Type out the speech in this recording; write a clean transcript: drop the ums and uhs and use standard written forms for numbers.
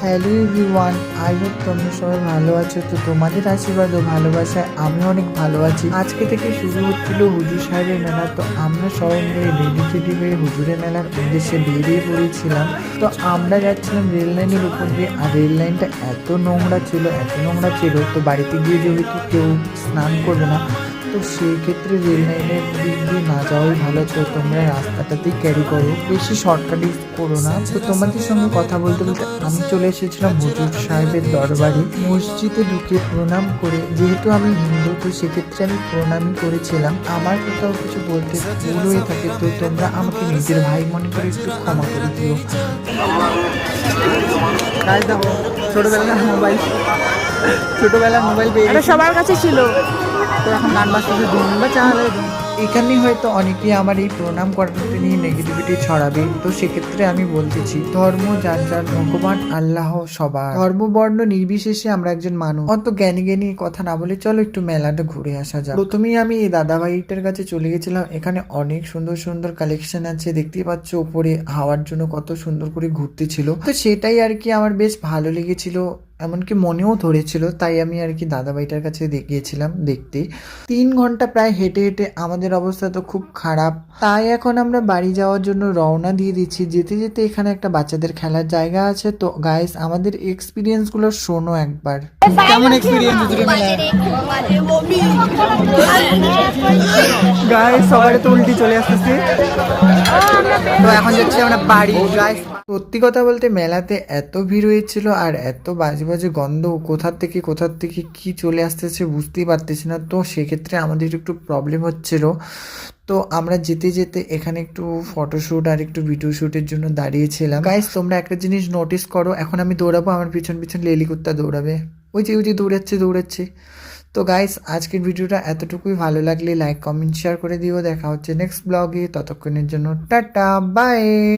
Hello everyone, I hope তোমরা সবাই ভালো আছো। তো তোমাদের আশীর্বাদ ও ভালোবাসায় আমি অনেক ভালো আছি। আজকে থেকে শুরু হচ্ছিল হুজুর সাহেবের মেলা। তো আমরা সবাই মিলে রেডি হয়ে হুজুরের মেলার উদ্দেশ্যে বেরিয়ে পড়েছিলাম। তো আমরা যাচ্ছিলাম রেল লাইনের উপর দিয়ে, আর রেল লাইনটা এত নোংরা ছিল। তো বাড়িতে গিয়ে যেহেতু কেউ স্নান করবে না, তো সেই ক্ষেত্রে রেল লাইনের দিক দিয়ে না যাওয়াই ভালো। তো তোমরা রাস্তাটাতেই ক্যারি করো, বেশি শর্টকাট ইউজ করো না। তো তোমাদের সঙ্গে কথা বলতে বলতে আমি চলে এসেছিলাম হুজুর সাহেবের দরবারে। মসজিদে ঢুকে প্রণাম করে, যেহেতু আমি হিন্দু তো সেক্ষেত্রে আমি প্রণামই করেছিলাম। আমার কোথাও কিছু বলতে ভুল হয়ে থাকে তো তোমরা আমাকে নিজের ভাই মনে করে একটু ক্ষমা করে দিও। ছোটবেলার মোবাইল পেয়ে এটা সবার কাছে ছিল। তো এখন গান বাজতেছে ধুম বা চালে ধুম। এখানে হয়তো অনেকেই আমার এই প্রণাম করাতে নিয়ে নেগেটিভিটি ছড়াবে, তো সেক্ষেত্রে আমি বলতেছি ধর্ম যার যার, ভগবান আল্লাহ সবার, ধর্ম বর্ণ নির্বিশেষে আমরা একজন মানুষ। অত জ্ঞানী কথা না বলে চলো একটু মেলাটা ঘুরে আসা যাক। প্রথমেই আমি এই দাদা ভাইটার কাছে চলে গেছিলাম। এখানে অনেক সুন্দর কালেকশন আছে, দেখতেই পাচ্ছ উপরে হাওয়ার জন্য কত সুন্দর করে ঘুরতেছিল। তো সেটাই আর কি আমার বেশ ভালো লেগেছিল, এমনকি মনেও ধরেছিল। তাই আমি আর কি দাদা ভাইটার কাছে গিয়েছিলাম দেখতে। 3 ঘন্টা প্রায় হেঁটে আমাদের অবস্থা তো খুব খারাপ। তাই এখন আমরা বাড়ি যাওয়ার জন্য রওনা দিয়ে দিচ্ছি। যেতে এখানে একটা বাচ্চাদের খেলার জায়গা আছে। তো গাইস, আমাদের এক্সপিরিয়েন্স গুলো শোনো একবার। কেমন এক্সপিরিয়েন্স গাইস? সবার তো উল্টি চলে আসতেছে। তো এখন যাচ্ছি আমরা বাড়ি গাইস। সত্যি কথা বলতে মেলাতে এত ভিড় হয়েছিল আর এত বাজে গন্ধ, কোথা থেকে কি চলে আসতেছে বুঝতেই পারতেছি না। তো সেক্ষেত্রে আমাদের একটু প্রবলেম হচ্ছিল। তো আমরা যেতে এখানে একটু ফটোশ্যুট আর একটু ভিডিও শ্যুটের জন্য দাঁড়িয়েছিলাম। গাইস, তোমরা একটা জিনিস নোটিস করো, এখন আমি দৌড়াবো, আমার পিছন লেলি কুত্তা দৌড়াবে। ওই যে দৌড়াচ্ছে। তো গাইস, আজকের ভিডিওটা এতটুকুই। ভালো লাগলে লাইক কমেন্ট শেয়ার করে দিও। দেখা হচ্ছে নেক্সট ব্লগে, ততক্ষণের জন্য টাটা বাই।